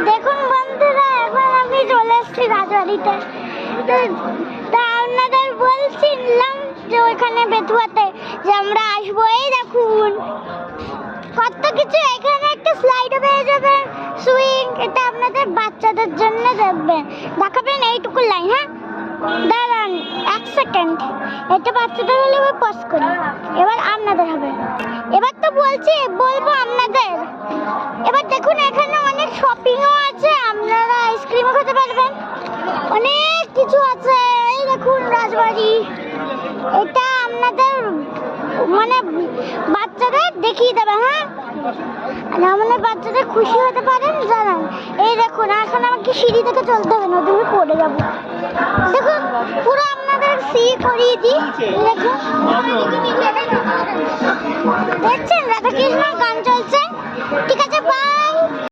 দেখুন বন্ধুরা, এখন আমি চলে এসেছি রাজবাড়িতে। তা আপনাদের বলছিলাম যে ওইখানে বেথুয়াতে যে আমরা আসবো। এই দেখুন কত কিছু, এখানে একটা স্লাইডও পেয়ে যাবেন, সুইং। এটা আপনাদের বাচ্চাদের জন্য দেখাবেন এইটুকু লাইন। হ্যাঁ দাঁড়ান 1 সেকেন্ড, এটা বাচ্চাদের হলে পজ করি। এবার আপনাদের হবে। এবার তো বলবো আপনাদের। এবার দেখুন এখানে অনেক শপিংও আছে, আপনারা আইসক্রিমও খেতে পারবেন, অনেক কিছু আছে। এই দেখুন রাজবাড়ি, এটা আপনাদের মানে বাচ্চাদের দেখিয়ে দেবে। হ্যাঁ আমাদের বাচ্চাদের খুশি হতে পারেন জানান। এই দেখুন এখন আমাকে সিঁড়ি থেকে চলতে হবে না, তুমি পড়ে যাবো। দেখুন পুরো আপনাদের সি করিয়ে দিই। দেখুন দেখছেন রাধাকৃষ্ণ গান চলছে। ঠিক আছে, বাই।